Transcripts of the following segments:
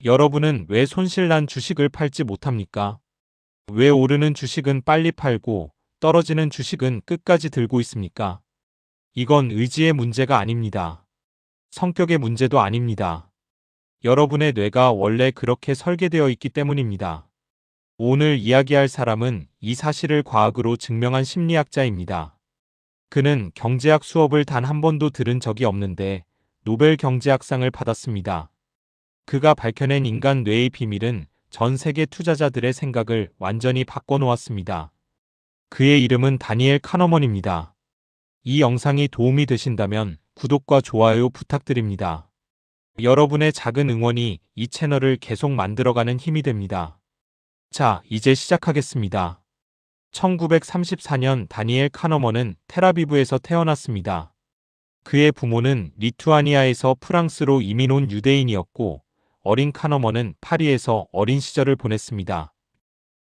여러분은 왜 손실난 주식을 팔지 못합니까? 왜 오르는 주식은 빨리 팔고 떨어지는 주식은 끝까지 들고 있습니까? 이건 의지의 문제가 아닙니다. 성격의 문제도 아닙니다. 여러분의 뇌가 원래 그렇게 설계되어 있기 때문입니다. 오늘 이야기할 사람은 이 사실을 과학으로 증명한 심리학자입니다. 그는 경제학 수업을 단 한 번도 들은 적이 없는데 노벨 경제학상을 받았습니다. 그가 밝혀낸 인간 뇌의 비밀은 전 세계 투자자들의 생각을 완전히 바꿔놓았습니다. 그의 이름은 다니엘 카너먼입니다. 이 영상이 도움이 되신다면 구독과 좋아요 부탁드립니다. 여러분의 작은 응원이 이 채널을 계속 만들어가는 힘이 됩니다. 자, 이제 시작하겠습니다. 1934년 다니엘 카너먼은 텔아비브에서 태어났습니다. 그의 부모는 리투아니아에서 프랑스로 이민 온 유대인이었고 어린 카너먼은 파리에서 어린 시절을 보냈습니다.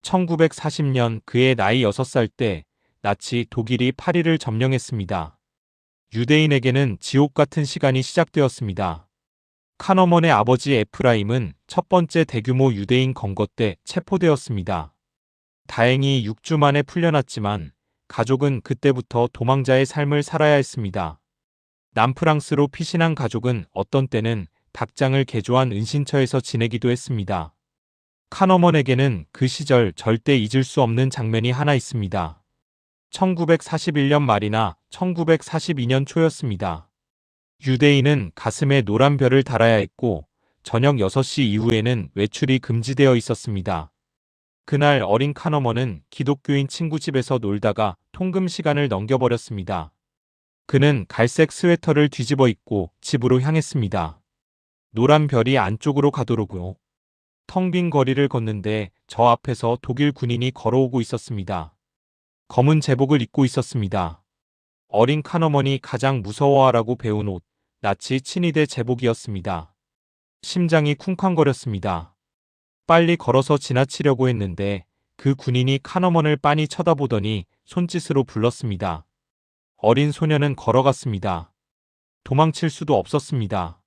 1940년 그의 나이 6살 때 나치 독일이 파리를 점령했습니다. 유대인에게는 지옥 같은 시간이 시작되었습니다. 카너먼의 아버지 에프라임은 첫 번째 대규모 유대인 검거 때 체포되었습니다. 다행히 6주 만에 풀려났지만 가족은 그때부터 도망자의 삶을 살아야 했습니다. 남프랑스로 피신한 가족은 어떤 때는 닭장을 개조한 은신처에서 지내기도 했습니다. 카너먼에게는 그 시절 절대 잊을 수 없는 장면이 하나 있습니다. 1941년 말이나 1942년 초였습니다. 유대인은 가슴에 노란 별을 달아야 했고 저녁 6시 이후에는 외출이 금지되어 있었습니다. 그날 어린 카너먼은 기독교인 친구 집에서 놀다가 통금 시간을 넘겨버렸습니다. 그는 갈색 스웨터를 뒤집어 입고 집으로 향했습니다. 노란 별이 안쪽으로 가도록요. 텅 빈 거리를 걷는데 저 앞에서 독일 군인이 걸어오고 있었습니다. 검은 제복을 입고 있었습니다. 어린 카너먼이 가장 무서워하라고 배운 옷, 나치 친위대 제복이었습니다. 심장이 쿵쾅거렸습니다. 빨리 걸어서 지나치려고 했는데 그 군인이 카너먼을 빤히 쳐다보더니 손짓으로 불렀습니다. 어린 소녀는 걸어갔습니다. 도망칠 수도 없었습니다.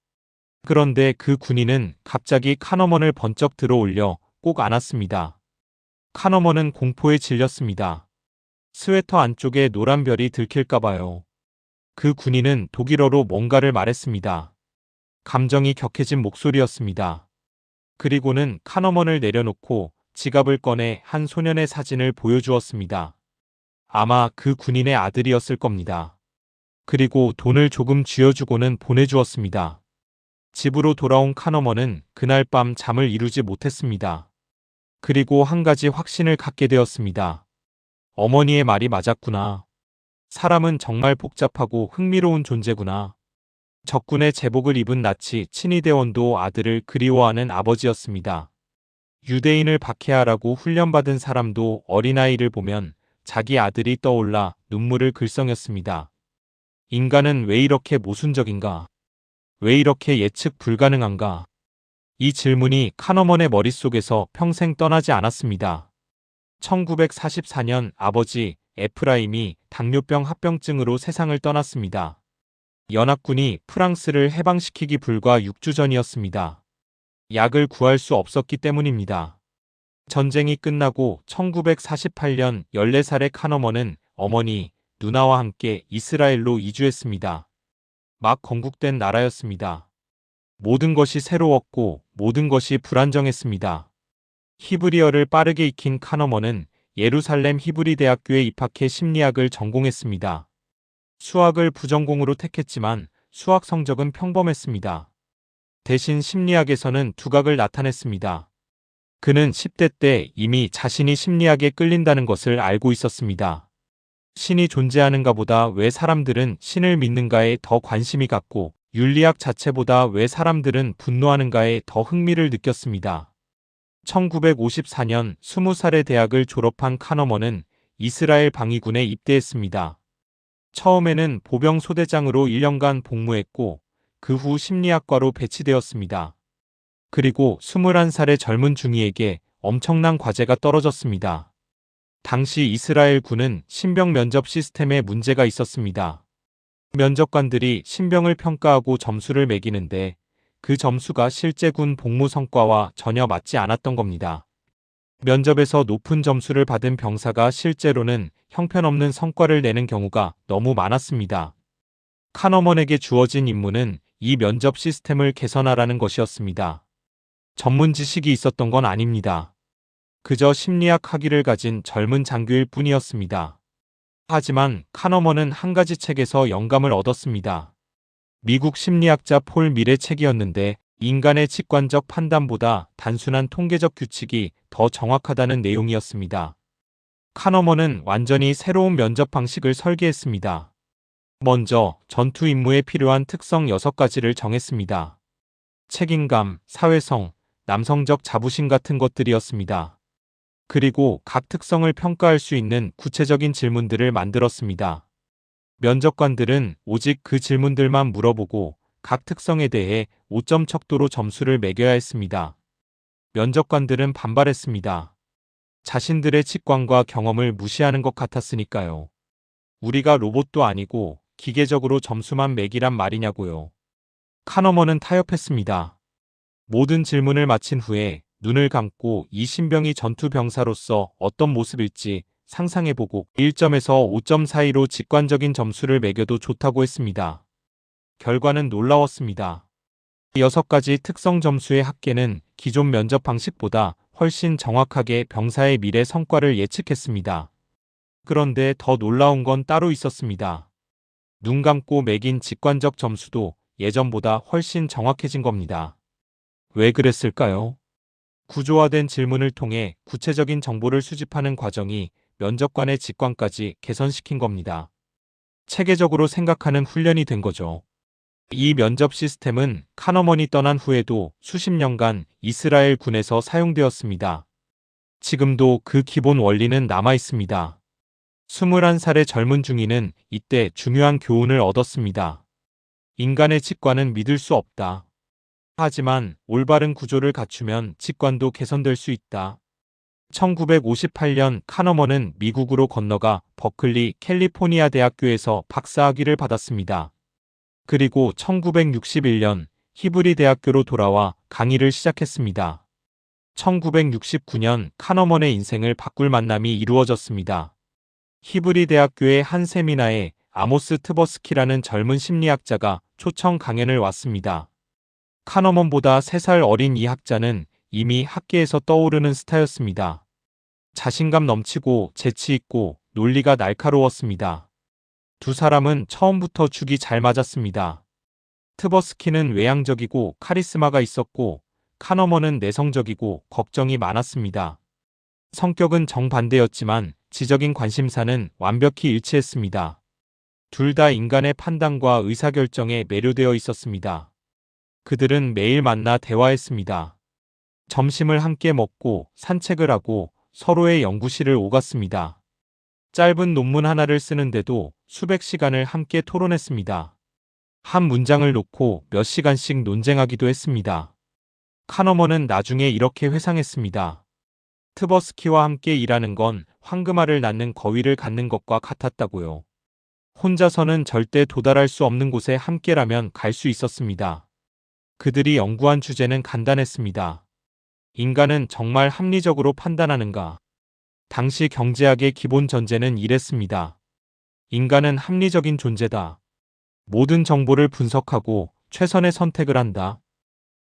그런데 그 군인은 갑자기 카너먼을 번쩍 들어올려 꼭 안았습니다. 카너먼은 공포에 질렸습니다. 스웨터 안쪽에 노란 별이 들킬까봐요. 그 군인은 독일어로 뭔가를 말했습니다. 감정이 격해진 목소리였습니다. 그리고는 카너먼을 내려놓고 지갑을 꺼내 한 소년의 사진을 보여주었습니다. 아마 그 군인의 아들이었을 겁니다. 그리고 돈을 조금 쥐어주고는 보내주었습니다. 집으로 돌아온 카너먼은 그날 밤 잠을 이루지 못했습니다. 그리고 한 가지 확신을 갖게 되었습니다. 어머니의 말이 맞았구나. 사람은 정말 복잡하고 흥미로운 존재구나. 적군의 제복을 입은 나치 친위대원도 아들을 그리워하는 아버지였습니다. 유대인을 박해하라고 훈련받은 사람도 어린아이를 보면 자기 아들이 떠올라 눈물을 글썽였습니다. 인간은 왜 이렇게 모순적인가? 왜 이렇게 예측 불가능한가? 이 질문이 카너먼의 머릿속에서 평생 떠나지 않았습니다. 1944년 아버지 에프라임이 당뇨병 합병증으로 세상을 떠났습니다. 연합군이 프랑스를 해방시키기 불과 6주 전이었습니다. 약을 구할 수 없었기 때문입니다. 전쟁이 끝나고 1948년 14살의 카너먼은 어머니, 누나와 함께 이스라엘로 이주했습니다. 막 건국된 나라였습니다. 모든 것이 새로웠고 모든 것이 불안정했습니다. 히브리어를 빠르게 익힌 카너먼은 예루살렘 히브리 대학교에 입학해 심리학을 전공했습니다. 수학을 부전공으로 택했지만 수학 성적은 평범했습니다. 대신 심리학에서는 두각을 나타냈습니다. 그는 10대 때 이미 자신이 심리학에 끌린다는 것을 알고 있었습니다. 신이 존재하는가 보다 왜 사람들은 신을 믿는가에 더 관심이 갔고 윤리학 자체보다 왜 사람들은 분노하는가에 더 흥미를 느꼈습니다. 1954년 20살의 대학을 졸업한 카너먼은 이스라엘 방위군에 입대했습니다. 처음에는 보병 소대장으로 1년간 복무했고 그 후 심리학과로 배치되었습니다. 그리고 21살의 젊은 중이에게 엄청난 과제가 떨어졌습니다. 당시 이스라엘 군은 신병 면접 시스템에 문제가 있었습니다. 면접관들이 신병을 평가하고 점수를 매기는데 그 점수가 실제 군 복무 성과와 전혀 맞지 않았던 겁니다. 면접에서 높은 점수를 받은 병사가 실제로는 형편없는 성과를 내는 경우가 너무 많았습니다. 카너먼에게 주어진 임무는 이 면접 시스템을 개선하라는 것이었습니다. 전문 지식이 있었던 건 아닙니다. 그저 심리학 학위를 가진 젊은 장교일 뿐이었습니다. 하지만 카너먼은 한 가지 책에서 영감을 얻었습니다. 미국 심리학자 폴 밀의 책이었는데 인간의 직관적 판단보다 단순한 통계적 규칙이 더 정확하다는 내용이었습니다. 카너먼은 완전히 새로운 면접 방식을 설계했습니다. 먼저 전투 임무에 필요한 특성 6가지를 정했습니다. 책임감, 사회성, 남성적 자부심 같은 것들이었습니다. 그리고 각 특성을 평가할 수 있는 구체적인 질문들을 만들었습니다. 면접관들은 오직 그 질문들만 물어보고 각 특성에 대해 5점 척도로 점수를 매겨야 했습니다. 면접관들은 반발했습니다. 자신들의 직관과 경험을 무시하는 것 같았으니까요. 우리가 로봇도 아니고 기계적으로 점수만 매기란 말이냐고요. 카너먼은 타협했습니다. 모든 질문을 마친 후에 눈을 감고 이 신병이 전투병사로서 어떤 모습일지 상상해보고 1점에서 5점 사이로 직관적인 점수를 매겨도 좋다고 했습니다. 결과는 놀라웠습니다. 6가지 특성 점수의 합계는 기존 면접 방식보다 훨씬 정확하게 병사의 미래 성과를 예측했습니다. 그런데 더 놀라운 건 따로 있었습니다. 눈 감고 매긴 직관적 점수도 예전보다 훨씬 정확해진 겁니다. 왜 그랬을까요? 구조화된 질문을 통해 구체적인 정보를 수집하는 과정이 면접관의 직관까지 개선시킨 겁니다. 체계적으로 생각하는 훈련이 된 거죠. 이 면접 시스템은 카너먼이 떠난 후에도 수십 년간 이스라엘 군에서 사용되었습니다. 지금도 그 기본 원리는 남아 있습니다. 21살의 젊은 중위는 이때 중요한 교훈을 얻었습니다. 인간의 직관은 믿을 수 없다. 하지만 올바른 구조를 갖추면 직관도 개선될 수 있다. 1958년 카너먼은 미국으로 건너가 버클리 캘리포니아 대학교에서 박사학위를 받았습니다. 그리고 1961년 히브리 대학교로 돌아와 강의를 시작했습니다. 1969년 카너먼의 인생을 바꿀 만남이 이루어졌습니다. 히브리 대학교의 한 세미나에 아모스 트버스키라는 젊은 심리학자가 초청 강연을 왔습니다. 카너먼보다 3살 어린 이 학자는 이미 학계에서 떠오르는 스타였습니다. 자신감 넘치고 재치 있고 논리가 날카로웠습니다. 두 사람은 처음부터 죽이 잘 맞았습니다. 트버스키는 외향적이고 카리스마가 있었고 카너먼은 내성적이고 걱정이 많았습니다. 성격은 정반대였지만 지적인 관심사는 완벽히 일치했습니다. 둘 다 인간의 판단과 의사결정에 매료되어 있었습니다. 그들은 매일 만나 대화했습니다. 점심을 함께 먹고 산책을 하고 서로의 연구실을 오갔습니다. 짧은 논문 하나를 쓰는데도 수백 시간을 함께 토론했습니다. 한 문장을 놓고 몇 시간씩 논쟁하기도 했습니다. 카너먼은 나중에 이렇게 회상했습니다. 트버스키와 함께 일하는 건 황금알을 낳는 거위를 갖는 것과 같았다고요. 혼자서는 절대 도달할 수 없는 곳에 함께라면 갈 수 있었습니다. 그들이 연구한 주제는 간단했습니다. 인간은 정말 합리적으로 판단하는가? 당시 경제학의 기본 전제는 이랬습니다. 인간은 합리적인 존재다. 모든 정보를 분석하고 최선의 선택을 한다.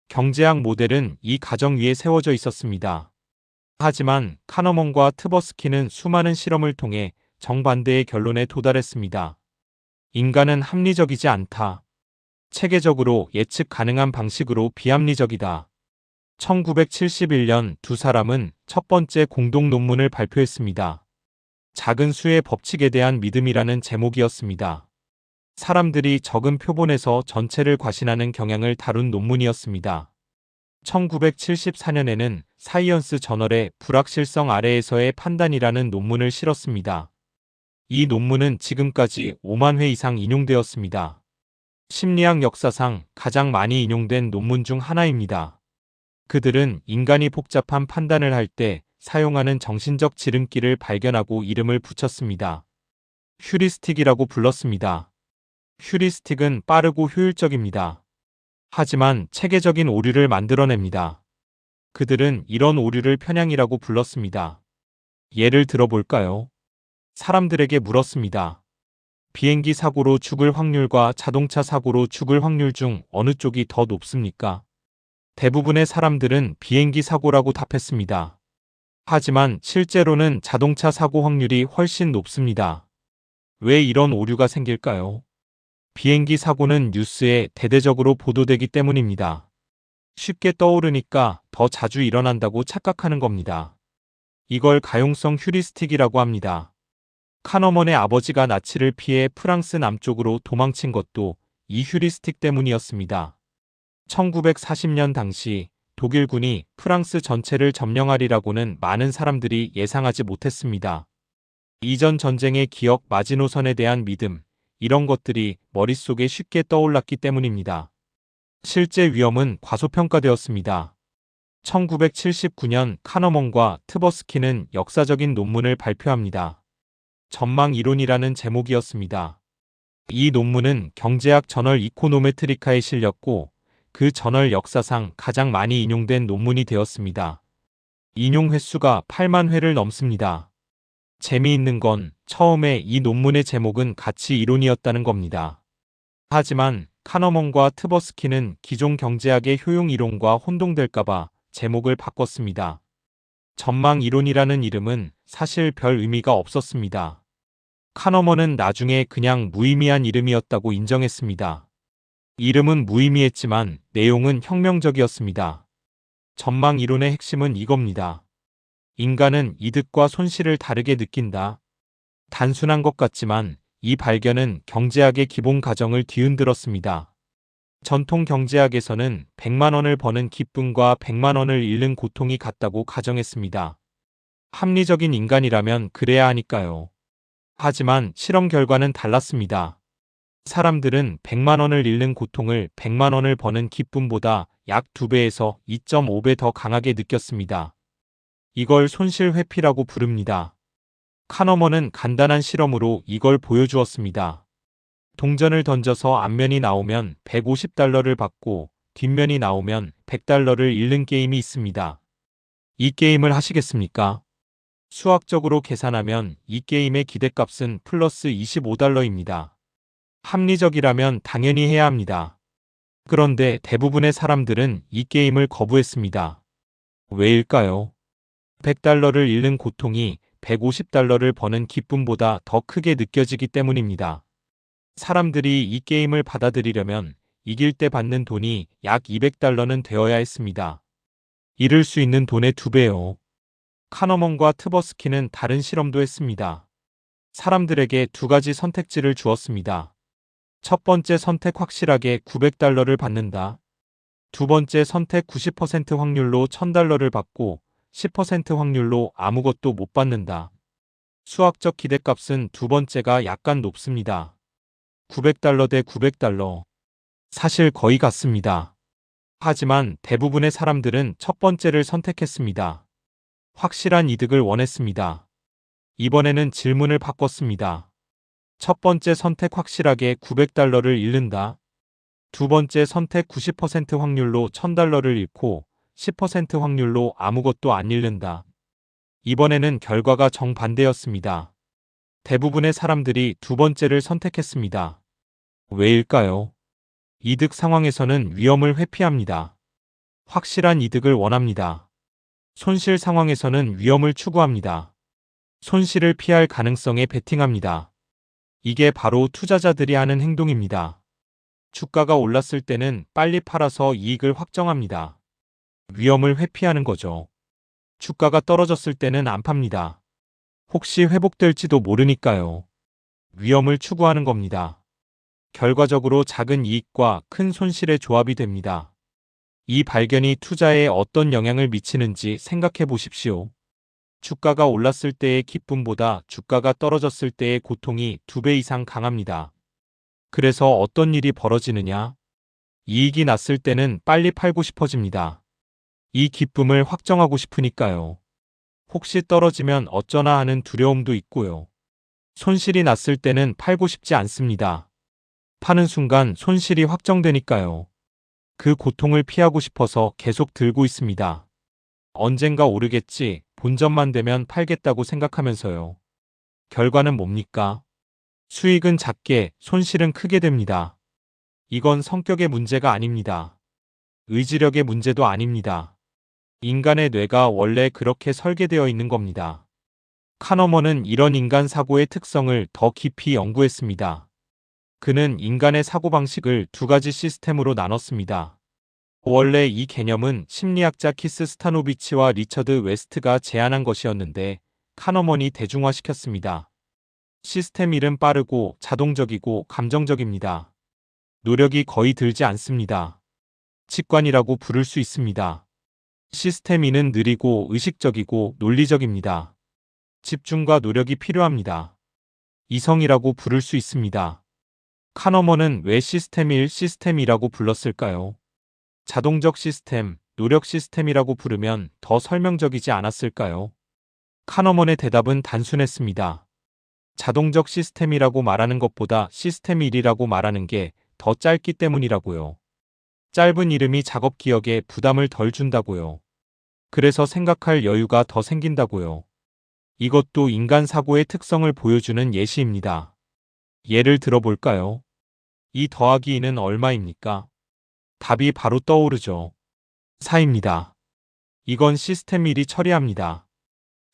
경제학 모델은 이 가정 위에 세워져 있었습니다. 하지만 카너먼과 트버스키는 수많은 실험을 통해 정반대의 결론에 도달했습니다. 인간은 합리적이지 않다. 체계적으로 예측 가능한 방식으로 비합리적이다. 1971년 두 사람은 첫 번째 공동 논문을 발표했습니다. 작은 수의 법칙에 대한 믿음이라는 제목이었습니다. 사람들이 적은 표본에서 전체를 과신하는 경향을 다룬 논문이었습니다. 1974년에는 사이언스 저널에 불확실성 아래에서의 판단이라는 논문을 실었습니다. 이 논문은 지금까지 5만 회 이상 인용되었습니다. 심리학 역사상 가장 많이 인용된 논문 중 하나입니다. 그들은 인간이 복잡한 판단을 할 때 사용하는 정신적 지름길을 발견하고 이름을 붙였습니다. 휴리스틱이라고 불렀습니다. 휴리스틱은 빠르고 효율적입니다. 하지만 체계적인 오류를 만들어냅니다. 그들은 이런 오류를 편향이라고 불렀습니다. 예를 들어볼까요? 사람들에게 물었습니다. 비행기 사고로 죽을 확률과 자동차 사고로 죽을 확률 중 어느 쪽이 더 높습니까? 대부분의 사람들은 비행기 사고라고 답했습니다. 하지만 실제로는 자동차 사고 확률이 훨씬 높습니다. 왜 이런 오류가 생길까요? 비행기 사고는 뉴스에 대대적으로 보도되기 때문입니다. 쉽게 떠오르니까 더 자주 일어난다고 착각하는 겁니다. 이걸 가용성 휴리스틱이라고 합니다. 카너먼의 아버지가 나치를 피해 프랑스 남쪽으로 도망친 것도 이 휴리스틱 때문이었습니다. 1940년 당시 독일군이 프랑스 전체를 점령하리라고는 많은 사람들이 예상하지 못했습니다. 이전 전쟁의 기억 마지노선에 대한 믿음, 이런 것들이 머릿속에 쉽게 떠올랐기 때문입니다. 실제 위험은 과소평가되었습니다. 1979년 카너먼과 트버스키는 역사적인 논문을 발표합니다. 전망 이론이라는 제목이었습니다. 이 논문은 경제학 저널 이코노메트리카에 실렸고 그 저널 역사상 가장 많이 인용된 논문이 되었습니다. 인용 횟수가 8만 회를 넘습니다. 재미있는 건 처음에 이 논문의 제목은 가치 이론이었다는 겁니다. 하지만 카너먼과 트버스키는 기존 경제학의 효용 이론과 혼동될까봐 제목을 바꿨습니다. 전망 이론이라는 이름은 사실 별 의미가 없었습니다. 카너먼은 나중에 그냥 무의미한 이름이었다고 인정했습니다. 이름은 무의미했지만 내용은 혁명적이었습니다. 전망 이론의 핵심은 이겁니다. 인간은 이득과 손실을 다르게 느낀다. 단순한 것 같지만 이 발견은 경제학의 기본 가정을 뒤흔들었습니다. 전통 경제학에서는 100만 원을 버는 기쁨과 100만 원을 잃는 고통이 같다고 가정했습니다. 합리적인 인간이라면 그래야 하니까요. 하지만 실험 결과는 달랐습니다. 사람들은 100만 원을 잃는 고통을 100만 원을 버는 기쁨보다 약 2배에서 2.5배 더 강하게 느꼈습니다. 이걸 손실 회피라고 부릅니다. 카너먼은 간단한 실험으로 이걸 보여주었습니다. 동전을 던져서 앞면이 나오면 150달러를 받고 뒷면이 나오면 100달러를 잃는 게임이 있습니다. 이 게임을 하시겠습니까? 수학적으로 계산하면 이 게임의 기대값은 플러스 25달러입니다. 합리적이라면 당연히 해야 합니다. 그런데 대부분의 사람들은 이 게임을 거부했습니다. 왜일까요? 100달러를 잃는 고통이 150달러를 버는 기쁨보다 더 크게 느껴지기 때문입니다. 사람들이 이 게임을 받아들이려면 이길 때 받는 돈이 약 200달러는 되어야 했습니다. 잃을 수 있는 돈의 2배요. 카너먼과 트버스키는 다른 실험도 했습니다. 사람들에게 2가지 선택지를 주었습니다. 첫 번째 선택 확실하게 900달러를 받는다. 두 번째 선택 90% 확률로 1000달러를 받고 10% 확률로 아무것도 못 받는다. 수학적 기대값은 두 번째가 약간 높습니다. 900달러 대 900달러. 사실 거의 같습니다. 하지만 대부분의 사람들은 첫 번째를 선택했습니다. 확실한 이득을 원했습니다. 이번에는 질문을 바꿨습니다. 첫 번째 선택 확실하게 900달러를 잃는다. 두 번째 선택 90% 확률로 1000달러를 잃고 10% 확률로 아무것도 안 잃는다. 이번에는 결과가 정반대였습니다. 대부분의 사람들이 두 번째를 선택했습니다. 왜일까요? 이득 상황에서는 위험을 회피합니다. 확실한 이득을 원합니다. 손실 상황에서는 위험을 추구합니다. 손실을 피할 가능성에 베팅합니다. 이게 바로 투자자들이 하는 행동입니다. 주가가 올랐을 때는 빨리 팔아서 이익을 확정합니다. 위험을 회피하는 거죠. 주가가 떨어졌을 때는 안 팝니다. 혹시 회복될지도 모르니까요. 위험을 추구하는 겁니다. 결과적으로 작은 이익과 큰 손실의 조합이 됩니다. 이 발견이 투자에 어떤 영향을 미치는지 생각해 보십시오. 주가가 올랐을 때의 기쁨보다 주가가 떨어졌을 때의 고통이 2배 이상 강합니다. 그래서 어떤 일이 벌어지느냐? 이익이 났을 때는 빨리 팔고 싶어집니다. 이 기쁨을 확정하고 싶으니까요. 혹시 떨어지면 어쩌나 하는 두려움도 있고요. 손실이 났을 때는 팔고 싶지 않습니다. 파는 순간 손실이 확정되니까요. 그 고통을 피하고 싶어서 계속 들고 있습니다. 언젠가 오르겠지, 본전만 되면 팔겠다고 생각하면서요. 결과는 뭡니까? 수익은 작게, 손실은 크게 됩니다. 이건 성격의 문제가 아닙니다. 의지력의 문제도 아닙니다. 인간의 뇌가 원래 그렇게 설계되어 있는 겁니다. 카너먼은 이런 인간 사고의 특성을 더 깊이 연구했습니다. 그는 인간의 사고방식을 두 가지 시스템으로 나눴습니다. 원래 이 개념은 심리학자 키스 스타노비치와 리처드 웨스트가 제안한 것이었는데 카너먼이 대중화시켰습니다. 시스템 1은 빠르고 자동적이고 감정적입니다. 노력이 거의 들지 않습니다. 직관이라고 부를 수 있습니다. 시스템 2는 느리고 의식적이고 논리적입니다. 집중과 노력이 필요합니다. 이성이라고 부를 수 있습니다. 카너먼은 왜 시스템 1, 시스템 2라고 불렀을까요? 자동적 시스템, 노력 시스템이라고 부르면 더 설명적이지 않았을까요? 카너먼의 대답은 단순했습니다. 자동적 시스템이라고 말하는 것보다 시스템 1이라고 말하는 게 더 짧기 때문이라고요. 짧은 이름이 작업 기억에 부담을 덜 준다고요. 그래서 생각할 여유가 더 생긴다고요. 이것도 인간 사고의 특성을 보여주는 예시입니다. 예를 들어볼까요? 2 더하기 2는 얼마입니까? 답이 바로 떠오르죠. 4입니다. 이건 시스템 1이 처리합니다.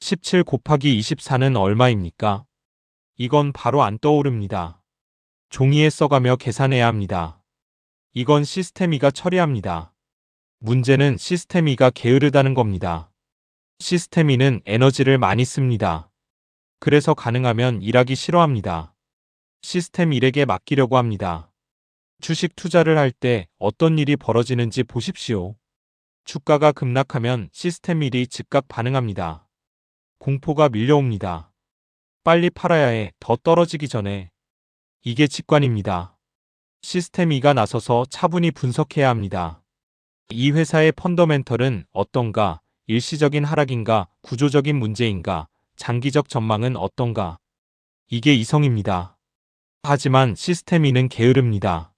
17 곱하기 24는 얼마입니까? 이건 바로 안 떠오릅니다. 종이에 써가며 계산해야 합니다. 이건 시스템 2가 처리합니다. 문제는 시스템 2가 게으르다는 겁니다. 시스템 2는 에너지를 많이 씁니다. 그래서 가능하면 일하기 싫어합니다. 시스템 1에게 맡기려고 합니다. 주식 투자를 할 때 어떤 일이 벌어지는지 보십시오. 주가가 급락하면 시스템 1이 즉각 반응합니다. 공포가 밀려옵니다. 빨리 팔아야 해, 더 떨어지기 전에. 이게 직관입니다. 시스템 2가 나서서 차분히 분석해야 합니다. 이 회사의 펀더멘털은 어떤가? 일시적인 하락인가? 구조적인 문제인가? 장기적 전망은 어떤가? 이게 이성입니다. 하지만 시스템 2는 게으릅니다.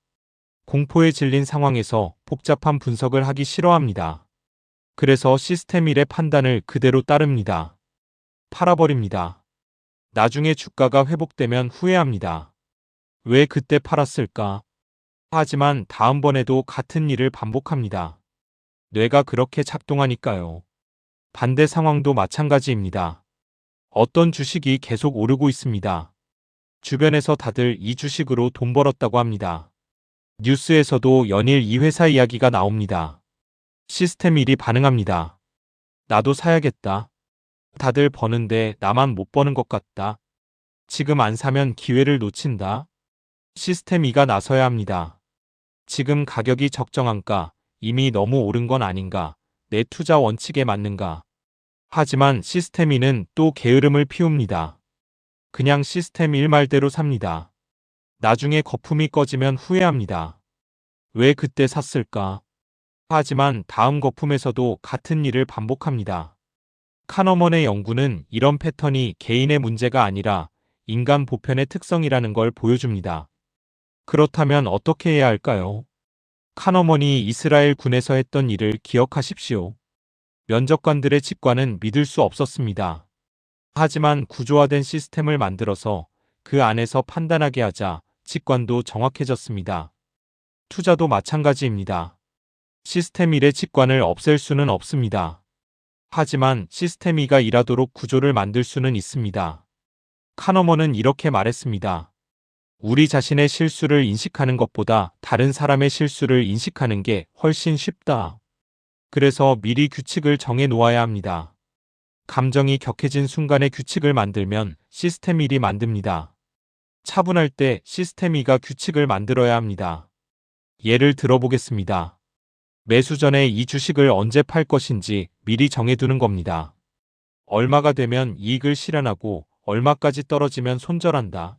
공포에 질린 상황에서 복잡한 분석을 하기 싫어합니다. 그래서 시스템 1의 판단을 그대로 따릅니다. 팔아버립니다. 나중에 주가가 회복되면 후회합니다. 왜 그때 팔았을까? 하지만 다음번에도 같은 일을 반복합니다. 뇌가 그렇게 작동하니까요. 반대 상황도 마찬가지입니다. 어떤 주식이 계속 오르고 있습니다. 주변에서 다들 이 주식으로 돈 벌었다고 합니다. 뉴스에서도 연일 이 회사 이야기가 나옵니다. 시스템 1이 반응합니다. 나도 사야겠다. 다들 버는데 나만 못 버는 것 같다. 지금 안 사면 기회를 놓친다. 시스템 2가 나서야 합니다. 지금 가격이 적정한가? 이미 너무 오른 건 아닌가? 내 투자 원칙에 맞는가? 하지만 시스템 2는 또 게으름을 피웁니다. 그냥 시스템 1 말대로 삽니다. 나중에 거품이 꺼지면 후회합니다. 왜 그때 샀을까? 하지만 다음 거품에서도 같은 일을 반복합니다. 카너먼의 연구는 이런 패턴이 개인의 문제가 아니라 인간 보편의 특성이라는 걸 보여줍니다. 그렇다면 어떻게 해야 할까요? 카너먼이 이스라엘 군에서 했던 일을 기억하십시오. 면접관들의 직관은 믿을 수 없었습니다. 하지만 구조화된 시스템을 만들어서 그 안에서 판단하게 하자 직관도 정확해졌습니다. 투자도 마찬가지입니다. 시스템 1의 직관을 없앨 수는 없습니다. 하지만 시스템 2가 일하도록 구조를 만들 수는 있습니다. 카너먼은 이렇게 말했습니다. 우리 자신의 실수를 인식하는 것보다 다른 사람의 실수를 인식하는 게 훨씬 쉽다. 그래서 미리 규칙을 정해 놓아야 합니다. 감정이 격해진 순간에 규칙을 만들면 시스템 1이 만듭니다. 차분할 때 시스템 2가 규칙을 만들어야 합니다. 예를 들어보겠습니다. 매수 전에 이 주식을 언제 팔 것인지 미리 정해두는 겁니다. 얼마가 되면 이익을 실현하고 얼마까지 떨어지면 손절한다.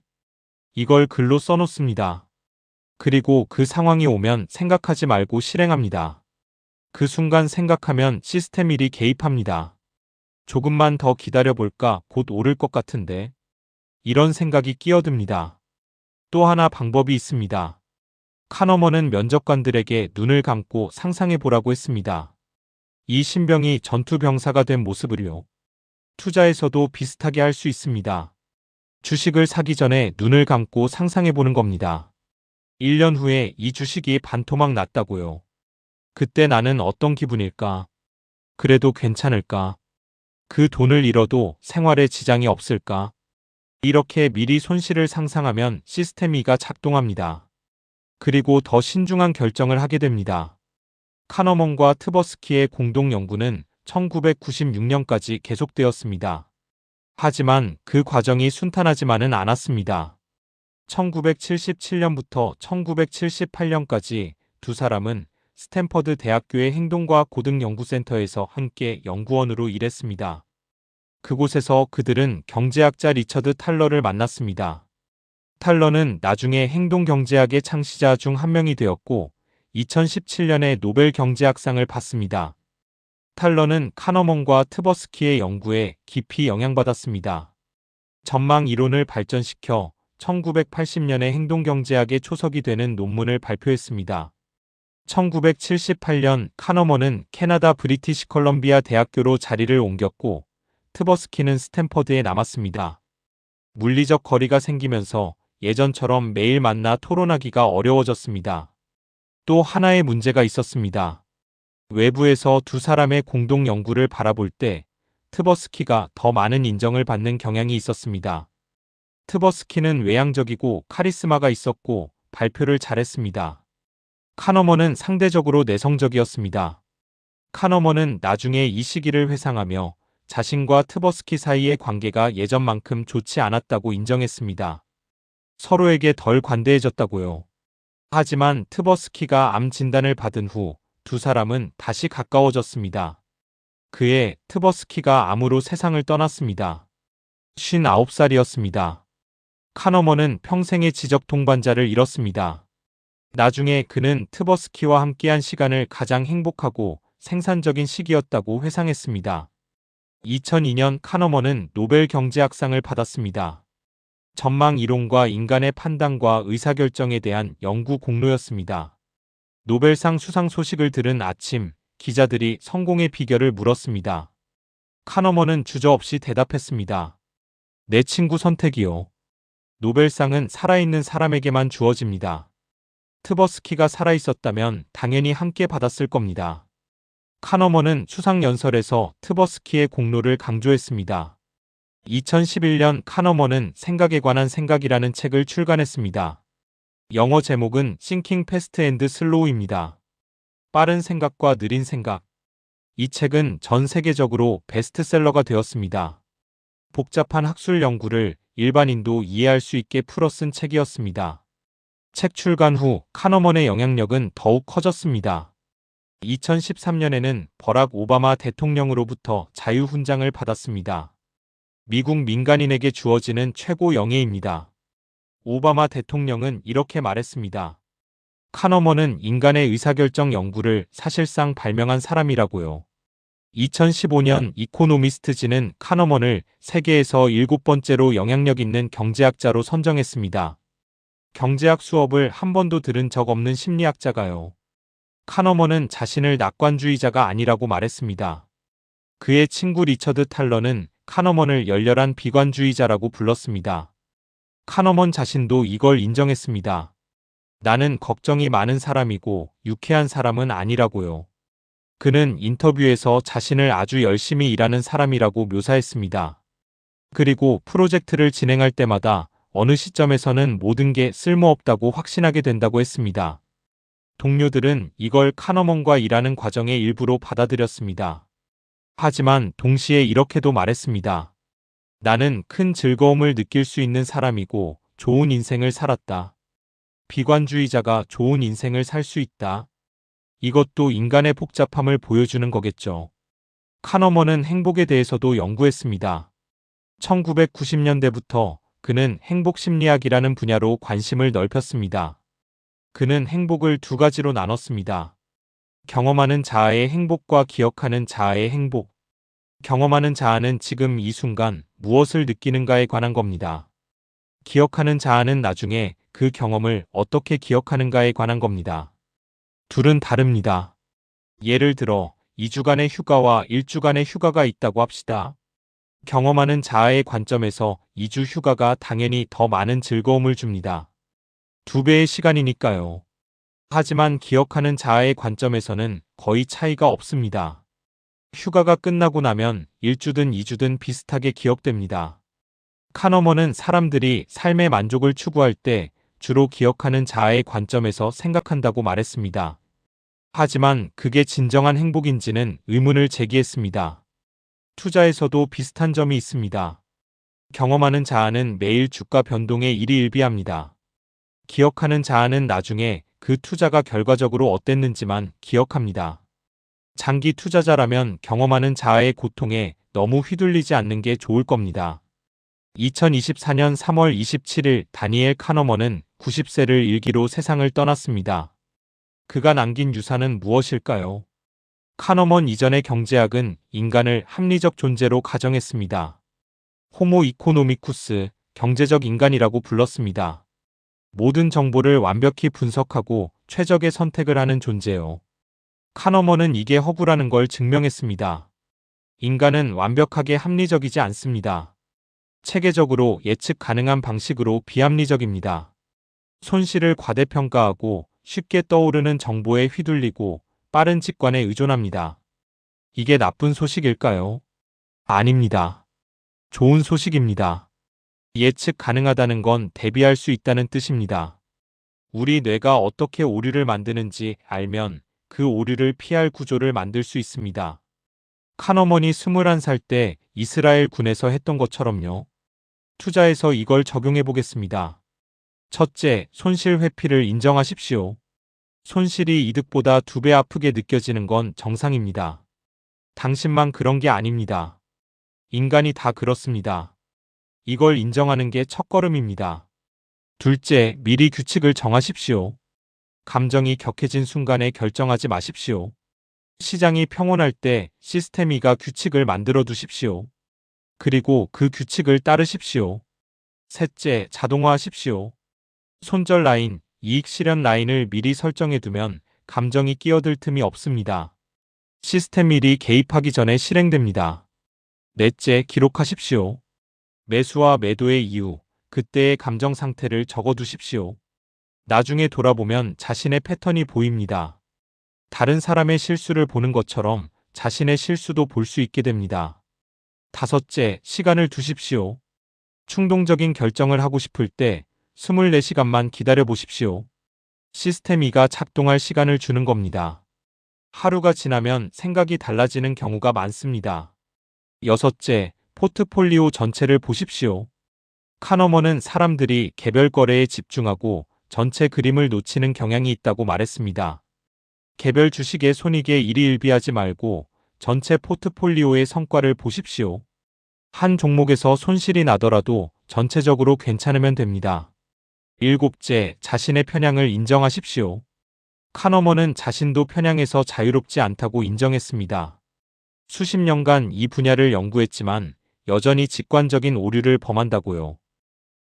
이걸 글로 써놓습니다. 그리고 그 상황이 오면 생각하지 말고 실행합니다. 그 순간 생각하면 시스템 1이 개입합니다. 조금만 더 기다려볼까? 곧 오를 것 같은데. 이런 생각이 끼어듭니다. 또 하나 방법이 있습니다. 카너먼은 면접관들에게 눈을 감고 상상해 보라고 했습니다. 이 신병이 전투병사가 된 모습을요. 투자에서도 비슷하게 할 수 있습니다. 주식을 사기 전에 눈을 감고 상상해 보는 겁니다. 1년 후에 이 주식이 반토막 났다고요. 그때 나는 어떤 기분일까? 그래도 괜찮을까? 그 돈을 잃어도 생활에 지장이 없을까? 이렇게 미리 손실을 상상하면 시스템 E가 작동합니다. 그리고 더 신중한 결정을 하게 됩니다. 카너먼과 트버스키의 공동 연구는 1996년까지 계속되었습니다. 하지만 그 과정이 순탄하지만은 않았습니다. 1977년부터 1978년까지 두 사람은 스탠퍼드 대학교의 행동과학 고등연구센터에서 함께 연구원으로 일했습니다. 그곳에서 그들은 경제학자 리처드 탈러를 만났습니다. 탈러는 나중에 행동경제학의 창시자 중 한 명이 되었고 2017년에 노벨 경제학상을 받습니다. 탈러는 카너먼과 트버스키의 연구에 깊이 영향받았습니다. 전망 이론을 발전시켜 1980년에 행동경제학의 초석이 되는 논문을 발표했습니다. 1978년 카너먼은 캐나다 브리티시 컬럼비아 대학교로 자리를 옮겼고 트버스키는 스탠퍼드에 남았습니다. 물리적 거리가 생기면서 예전처럼 매일 만나 토론하기가 어려워졌습니다. 또 하나의 문제가 있었습니다. 외부에서 두 사람의 공동 연구를 바라볼 때 트버스키가 더 많은 인정을 받는 경향이 있었습니다. 트버스키는 외향적이고 카리스마가 있었고 발표를 잘했습니다. 카너먼은 상대적으로 내성적이었습니다. 카너먼은 나중에 이 시기를 회상하며 자신과 트버스키 사이의 관계가 예전만큼 좋지 않았다고 인정했습니다. 서로에게 덜 관대해졌다고요. 하지만 트버스키가 암 진단을 받은 후 두 사람은 다시 가까워졌습니다. 그해 트버스키가 암으로 세상을 떠났습니다. 59살이었습니다. 카너먼은 평생의 지적 동반자를 잃었습니다. 나중에 그는 트버스키와 함께한 시간을 가장 행복하고 생산적인 시기였다고 회상했습니다. 2002년 카너먼은 노벨 경제학상을 받았습니다. 전망 이론과 인간의 판단과 의사결정에 대한 연구 공로였습니다. 노벨상 수상 소식을 들은 아침, 기자들이 성공의 비결을 물었습니다. 카너먼은 주저없이 대답했습니다. 내 친구 선택이요. 노벨상은 살아있는 사람에게만 주어집니다. 트버스키가 살아있었다면 당연히 함께 받았을 겁니다. 카너먼은 수상 연설에서 트버스키의 공로를 강조했습니다. 2011년 카너먼은 생각에 관한 생각이라는 책을 출간했습니다. 영어 제목은 Thinking Fast and Slow입니다. 빠른 생각과 느린 생각. 이 책은 전 세계적으로 베스트셀러가 되었습니다. 복잡한 학술 연구를 일반인도 이해할 수 있게 풀어 쓴 책이었습니다. 책 출간 후 카너먼의 영향력은 더욱 커졌습니다. 2013년에는 버락 오바마 대통령으로부터 자유훈장을 받았습니다. 미국 민간인에게 주어지는 최고 영예입니다. 오바마 대통령은 이렇게 말했습니다. 카너먼은 인간의 의사결정 연구를 사실상 발명한 사람이라고요. 2015년 이코노미스트지는 카너먼을 세계에서 7번째로 영향력 있는 경제학자로 선정했습니다. 경제학 수업을 한 번도 들은 적 없는 심리학자가요. 카너먼은 자신을 낙관주의자가 아니라고 말했습니다. 그의 친구 리처드 탈러는 카너먼을 열렬한 비관주의자라고 불렀습니다. 카너먼 자신도 이걸 인정했습니다. 나는 걱정이 많은 사람이고 유쾌한 사람은 아니라고요. 그는 인터뷰에서 자신을 아주 열심히 일하는 사람이라고 묘사했습니다. 그리고 프로젝트를 진행할 때마다 어느 시점에서는 모든 게 쓸모없다고 확신하게 된다고 했습니다. 동료들은 이걸 카너먼과 일하는 과정의 일부로 받아들였습니다. 하지만 동시에 이렇게도 말했습니다. 나는 큰 즐거움을 느낄 수 있는 사람이고 좋은 인생을 살았다. 비관주의자가 좋은 인생을 살 수 있다. 이것도 인간의 복잡함을 보여주는 거겠죠. 카너먼은 행복에 대해서도 연구했습니다. 1990년대부터 그는 행복심리학이라는 분야로 관심을 넓혔습니다. 그는 행복을 두 가지로 나눴습니다. 경험하는 자아의 행복과 기억하는 자아의 행복. 경험하는 자아는 지금 이 순간 무엇을 느끼는가에 관한 겁니다. 기억하는 자아는 나중에 그 경험을 어떻게 기억하는가에 관한 겁니다. 둘은 다릅니다. 예를 들어 2주간의 휴가와 1주간의 휴가가 있다고 합시다. 경험하는 자아의 관점에서 2주 휴가가 당연히 더 많은 즐거움을 줍니다. 2배의 시간이니까요. 하지만 기억하는 자아의 관점에서는 거의 차이가 없습니다. 휴가가 끝나고 나면 1주든 2주든 비슷하게 기억됩니다. 카너먼은 사람들이 삶의 만족을 추구할 때 주로 기억하는 자아의 관점에서 생각한다고 말했습니다. 하지만 그게 진정한 행복인지는 의문을 제기했습니다. 투자에서도 비슷한 점이 있습니다. 경험하는 자아는 매일 주가 변동에 일희일비합니다. 기억하는 자아는 나중에 그 투자가 결과적으로 어땠는지만 기억합니다. 장기 투자자라면 경험하는 자아의 고통에 너무 휘둘리지 않는 게 좋을 겁니다. 2024년 3월 27일 다니엘 카너먼은 90세를 일기로 세상을 떠났습니다. 그가 남긴 유산은 무엇일까요? 카너먼 이전의 경제학은 인간을 합리적 존재로 가정했습니다. 호모 이코노미쿠스, 경제적 인간이라고 불렀습니다. 모든 정보를 완벽히 분석하고 최적의 선택을 하는 존재요. 카너먼은 이게 허구라는 걸 증명했습니다. 인간은 완벽하게 합리적이지 않습니다. 체계적으로 예측 가능한 방식으로 비합리적입니다. 손실을 과대평가하고 쉽게 떠오르는 정보에 휘둘리고 빠른 직관에 의존합니다. 이게 나쁜 소식일까요? 아닙니다. 좋은 소식입니다. 예측 가능하다는 건 대비할 수 있다는 뜻입니다. 우리 뇌가 어떻게 오류를 만드는지 알면 그 오류를 피할 구조를 만들 수 있습니다. 카너먼이 21살 때 이스라엘 군에서 했던 것처럼요. 투자에서 이걸 적용해 보겠습니다. 첫째, 손실 회피를 인정하십시오. 손실이 이득보다 2배 아프게 느껴지는 건 정상입니다. 당신만 그런 게 아닙니다. 인간이 다 그렇습니다. 이걸 인정하는 게 첫걸음입니다. 둘째, 미리 규칙을 정하십시오. 감정이 격해진 순간에 결정하지 마십시오. 시장이 평온할 때 시스템이가 규칙을 만들어 두십시오. 그리고 그 규칙을 따르십시오. 셋째, 자동화하십시오. 손절 라인, 이익 실현 라인을 미리 설정해 두면 감정이 끼어들 틈이 없습니다. 시스템 미리 개입하기 전에 실행됩니다. 넷째, 기록하십시오. 매수와 매도의 이유, 그때의 감정 상태를 적어 두십시오. 나중에 돌아보면 자신의 패턴이 보입니다. 다른 사람의 실수를 보는 것처럼 자신의 실수도 볼 수 있게 됩니다. 다섯째, 시간을 두십시오. 충동적인 결정을 하고 싶을 때 24시간만 기다려 보십시오. 시스템 2가 작동할 시간을 주는 겁니다. 하루가 지나면 생각이 달라지는 경우가 많습니다. 여섯째, 포트폴리오 전체를 보십시오. 카너먼은 사람들이 개별 거래에 집중하고 전체 그림을 놓치는 경향이 있다고 말했습니다. 개별 주식의 손익에 일희일비하지 말고 전체 포트폴리오의 성과를 보십시오. 한 종목에서 손실이 나더라도 전체적으로 괜찮으면 됩니다. 일곱째, 자신의 편향을 인정하십시오. 카너먼은 자신도 편향에서 자유롭지 않다고 인정했습니다. 수십 년간 이 분야를 연구했지만 여전히 직관적인 오류를 범한다고요.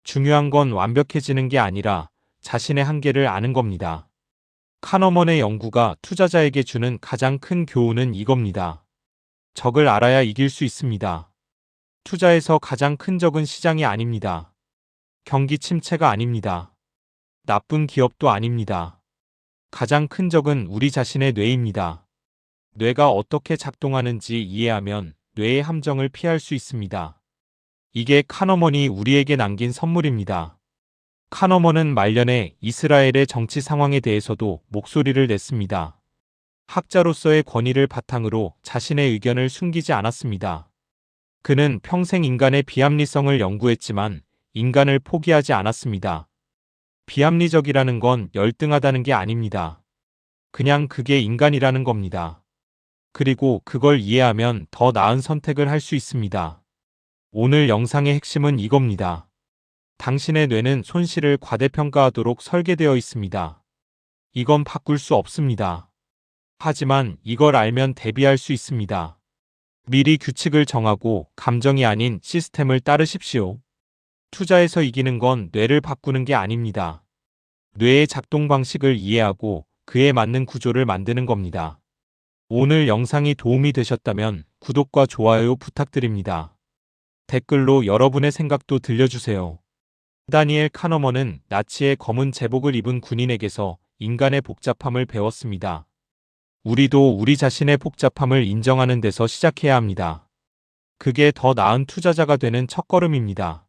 중요한 건 완벽해지는 게 아니라 자신의 한계를 아는 겁니다. 카너먼의 연구가 투자자에게 주는 가장 큰 교훈은 이겁니다. 적을 알아야 이길 수 있습니다. 투자에서 가장 큰 적은 시장이 아닙니다. 경기 침체가 아닙니다. 나쁜 기업도 아닙니다. 가장 큰 적은 우리 자신의 뇌입니다. 뇌가 어떻게 작동하는지 이해하면 뇌의 함정을 피할 수 있습니다. 이게 카너먼이 우리에게 남긴 선물입니다. 카너먼은 말년에 이스라엘의 정치 상황에 대해서도 목소리를 냈습니다. 학자로서의 권위를 바탕으로 자신의 의견을 숨기지 않았습니다. 그는 평생 인간의 비합리성을 연구했지만 인간을 포기하지 않았습니다. 비합리적이라는 건 열등하다는 게 아닙니다. 그냥 그게 인간이라는 겁니다. 그리고 그걸 이해하면 더 나은 선택을 할 수 있습니다. 오늘 영상의 핵심은 이겁니다. 당신의 뇌는 손실을 과대평가하도록 설계되어 있습니다. 이건 바꿀 수 없습니다. 하지만 이걸 알면 대비할 수 있습니다. 미리 규칙을 정하고 감정이 아닌 시스템을 따르십시오. 투자에서 이기는 건 뇌를 바꾸는 게 아닙니다. 뇌의 작동 방식을 이해하고 그에 맞는 구조를 만드는 겁니다. 오늘 영상이 도움이 되셨다면 구독과 좋아요 부탁드립니다. 댓글로 여러분의 생각도 들려주세요. 다니엘 카너먼은 나치의 검은 제복을 입은 군인에게서 인간의 복잡함을 배웠습니다. 우리도 우리 자신의 복잡함을 인정하는 데서 시작해야 합니다. 그게 더 나은 투자자가 되는 첫걸음입니다.